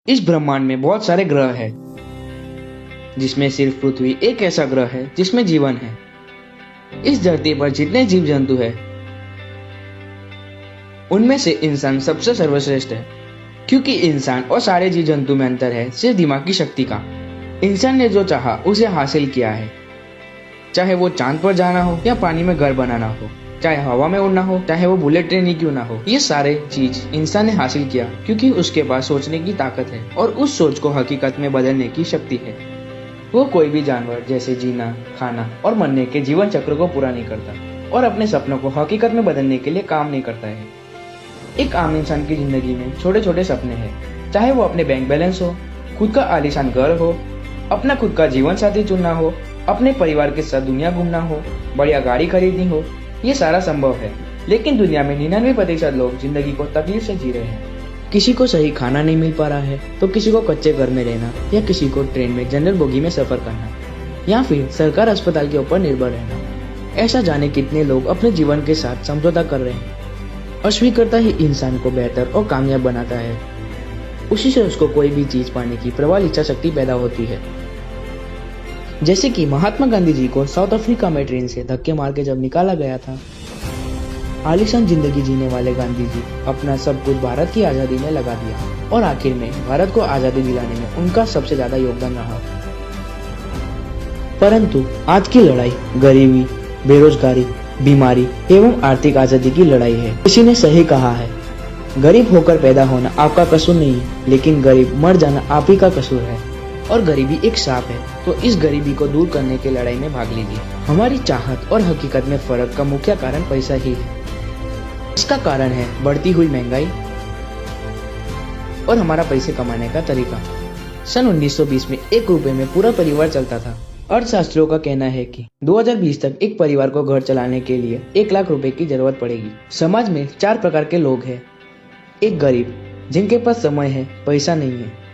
इस ब्रह्मांड में बहुत सारे ग्रह हैं, जिसमें सिर्फ पृथ्वी एक ऐसा ग्रह है जिसमें जीवन है। इस धरती पर जितने जीव जंतु हैं, उनमें से इंसान सबसे सर्वश्रेष्ठ है, क्योंकि इंसान और सारे जीव जंतु में अंतर है सिर्फ दिमाग की शक्ति का। इंसान ने जो चाहा उसे हासिल किया है, चाहे वो चांद पर जाना हो या पानी में घर बनाना हो, चाहे हवा में उड़ना हो, चाहे वो बुलेट ट्रेन ही क्यों ना हो। ये सारे चीज इंसान ने हासिल किया क्योंकि उसके पास सोचने की ताकत है और उस सोच को हकीकत में बदलने की शक्ति है। वो कोई भी जानवर जैसे जीना, खाना और मरने के जीवन चक्र को पूरा नहीं करता और अपने सपनों को हकीकत में बदलने के लिए काम नहीं करता है। एक आम इंसान की जिंदगी में छोटे छोटे सपने हैं, चाहे वो अपने बैंक बैलेंस हो, खुद का आलीशान घर हो, अपना खुद का जीवन साथी चुनना हो, अपने परिवार के साथ दुनिया घूमना हो, बढ़िया गाड़ी खरीदनी हो। ये सारा संभव है, लेकिन दुनिया में 99% लोग जिंदगी को तकलीफ से जी रहे हैं। किसी को सही खाना नहीं मिल पा रहा है, तो किसी को कच्चे घर में रहना, या किसी को ट्रेन में जनरल बोगी में सफर करना, या फिर सरकार अस्पताल के ऊपर निर्भर रहना। ऐसा जाने कितने लोग अपने जीवन के साथ समझौता कर रहे हैं। अस्वीकारता ही इंसान को बेहतर और कामयाब बनाता है। उसी से उसको कोई भी चीज पाने की प्रबल इच्छा शक्ति पैदा होती है। जैसे कि महात्मा गांधी जी को साउथ अफ्रीका में ट्रेन से धक्के मार के जब निकाला गया था, आलीशान जिंदगी जीने वाले गांधी जी अपना सब कुछ भारत की आजादी में लगा दिया और आखिर में भारत को आजादी दिलाने में उनका सबसे ज्यादा योगदान रहा। परंतु आज की लड़ाई गरीबी, बेरोजगारी, बीमारी एवं आर्थिक आजादी की लड़ाई है। किसी ने सही कहा है, गरीब होकर पैदा होना आपका कसूर नहीं है, लेकिन गरीब मर जाना आप ही का कसूर है। और गरीबी एक सांप है, तो इस गरीबी को दूर करने की लड़ाई में भाग लीजिए। हमारी चाहत और हकीकत में फर्क का मुख्य कारण पैसा ही है। इसका कारण है बढ़ती हुई महंगाई और हमारा पैसे कमाने का तरीका। सन 1920 में 1 रुपए में पूरा परिवार चलता था। अर्थशास्त्रियों का कहना है कि 2020 तक एक परिवार को घर चलाने के लिए 1 लाख रुपए की जरूरत पड़ेगी। समाज में 4 प्रकार के लोग हैं। एक गरीब, जिनके पास समय है, पैसा नहीं है।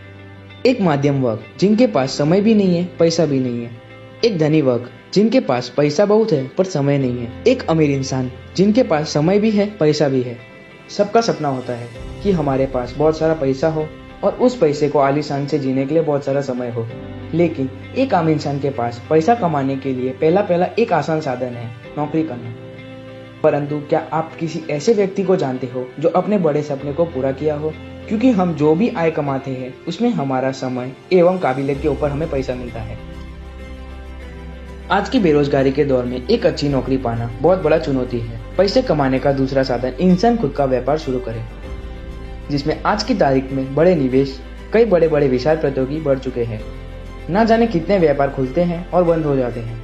एक मध्यम वर्ग, जिनके पास समय भी नहीं है, पैसा भी नहीं है। एक धनी वर्ग, जिनके पास पैसा बहुत है पर समय नहीं है। एक अमीर इंसान, जिनके पास समय भी है, पैसा भी है। सबका सपना होता है कि हमारे पास बहुत सारा पैसा हो और उस पैसे को आलीशान से जीने के लिए बहुत सारा समय हो। लेकिन एक आम इंसान के पास पैसा कमाने के लिए पहला एक आसान साधन है, नौकरी करना। परंतु क्या आप किसी ऐसे व्यक्ति को जानते हो जो अपने बड़े सपने को पूरा किया हो? क्योंकि हम जो भी आय कमाते हैं, उसमें हमारा समय एवं काबिलियत के ऊपर हमें पैसा मिलता है। आज की बेरोजगारी के दौर में एक अच्छी नौकरी पाना बहुत बड़ा चुनौती है। पैसे कमाने का दूसरा साधन इंसान खुद का व्यापार शुरू करे, जिसमें आज की तारीख में बड़े निवेश, कई बड़े बड़े विशाल प्रतियोगी बढ़ चुके हैं। ना जाने कितने व्यापार खुलते हैं और बंद हो जाते हैं।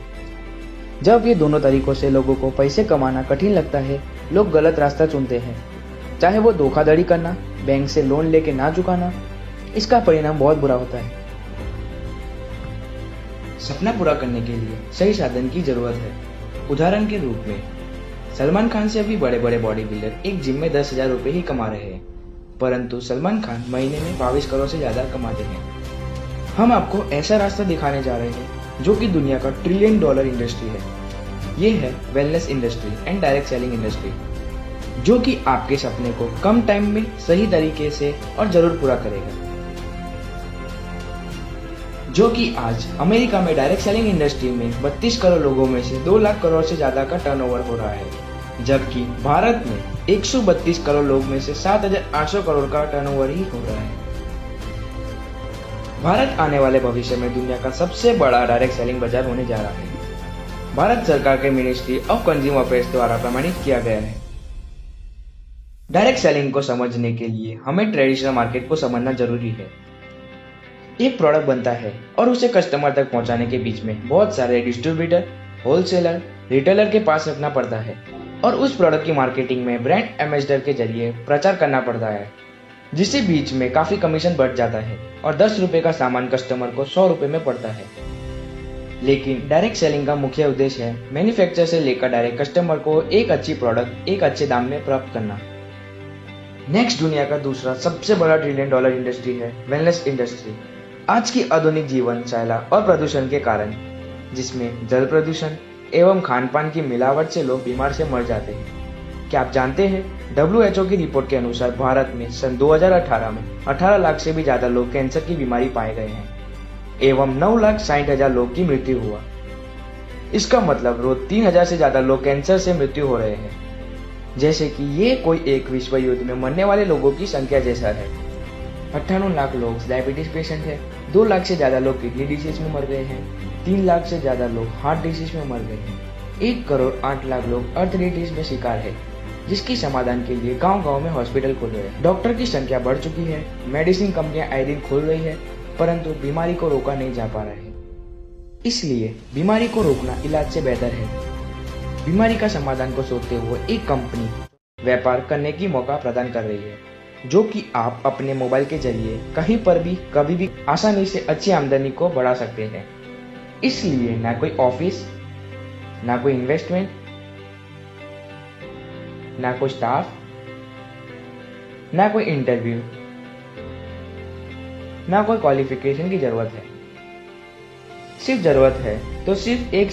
जब ये दोनों तरीकों से लोगों को पैसे कमाना कठिन लगता है, लोग गलत रास्ता चुनते हैं, चाहे वो धोखाधड़ी करना, बैंक से लोन लेके ना चुकाना। इसका परिणाम बहुत बुरा होता है। सपना पूरा करने के लिए सही साधन की जरूरत है। उदाहरण के रूप में सलमान खान से भी बड़े बड़े बॉडी बिल्डर एक जिम में 10,000 रुपए ही कमा रहे हैं, परंतु सलमान खान महीने में 22 करोड़ से ज्यादा कमाते हैं। हम आपको ऐसा रास्ता दिखाने जा रहे हैं जो कि दुनिया का $1 ट्रिलियन इंडस्ट्री है। ये है wellness industry and direct selling industry, जो कि आपके सपने को कम टाइम में सही तरीके से और जरूर पूरा करेगा। जो कि आज अमेरिका में डायरेक्ट सेलिंग इंडस्ट्री में 32 करोड़ लोगों में से 2 लाख करोड़ से ज्यादा का टर्नओवर हो रहा है, जबकि भारत में 132 करोड़ लोग में से 7,800 करोड़ का टर्नओवर ही हो रहा है। भारत आने वाले भविष्य में दुनिया का सबसे बड़ा डायरेक्ट सेलिंग बाजार होने जा रहा है। भारत सरकार के मिनिस्ट्री ऑफ कंज्यूमर अफेयर्स द्वारा प्रमाणित किया गया है। डायरेक्ट सेलिंग को समझने के लिए हमें ट्रेडिशनल मार्केट को समझना जरूरी है। एक प्रोडक्ट बनता है और उसे कस्टमर तक पहुंचाने के बीच में बहुत सारे डिस्ट्रीब्यूटर, होलसेलर, रिटेलर के पास रखना पड़ता है और उस प्रोडक्ट की मार्केटिंग में ब्रांड एम्बेसडर के जरिए प्रचार करना पड़ता है, जिससे बीच में काफी कमीशन बढ़ जाता है और 10 रुपए का सामान कस्टमर को 100 रुपए में पड़ता है। लेकिन डायरेक्ट सेलिंग का मुख्य उद्देश्य है मैन्युफैक्चरर से लेकर डायरेक्ट कस्टमर को एक अच्छी प्रोडक्ट एक अच्छे दाम में प्राप्त करना। नेक्स्ट दुनिया का दूसरा सबसे बड़ा $1 ट्रिलियन इंडस्ट्री है वेलनेस इंडस्ट्री। आज की आधुनिक जीवन शैली और प्रदूषण के कारण, जिसमें जल प्रदूषण एवं खान पान की मिलावट से लोग बीमार से मर जाते हैं। क्या आप जानते हैं WHO की रिपोर्ट के अनुसार भारत में सन 2018 में 18 लाख से भी ज्यादा लोग कैंसर की बीमारी पाए गए हैं एवं 9,60,000 लोग की मृत्यु हुआ। इसका मतलब रोज 3,000 से ज्यादा लोग कैंसर से मृत्यु हो रहे हैं, जैसे कि ये कोई एक विश्व युद्ध में मरने वाले लोगों की संख्या जैसा है। 98 लाख लोग डायबिटीज पेशेंट है, 2 लाख से ज्यादा लोग किडनी डिसीज में मर गए हैं, 3 लाख से ज्यादा लोग हार्ट डिसीज में मर गए हैं, 1 करोड़ 8 लाख लोग अर्थराइटिस में शिकार है, जिसकी समाधान के लिए गांव-गांव में हॉस्पिटल खुल रहे हैं। डॉक्टर की संख्या बढ़ चुकी है, मेडिसिन कंपनियां आए दिन खुल रही है, परंतु बीमारी को रोका नहीं जा पा रहा है। इसलिए बीमारी को रोकना इलाज से बेहतर है। बीमारी का समाधान को सोचते हुए एक कंपनी व्यापार करने की मौका प्रदान कर रही है, जो कि आप अपने मोबाइल के जरिए कहीं पर भी कभी भी आसानी से अच्छी आमदनी को बढ़ा सकते हैं। इसलिए ना कोई ऑफिस, ना कोई इन्वेस्टमेंट, ना कोई स्टाफ, ना कोई इंटरव्यू, ना कोई क्वालिफिकेशन की जरूरत है। सिर्फ जरूरत है तो सिर्फ एक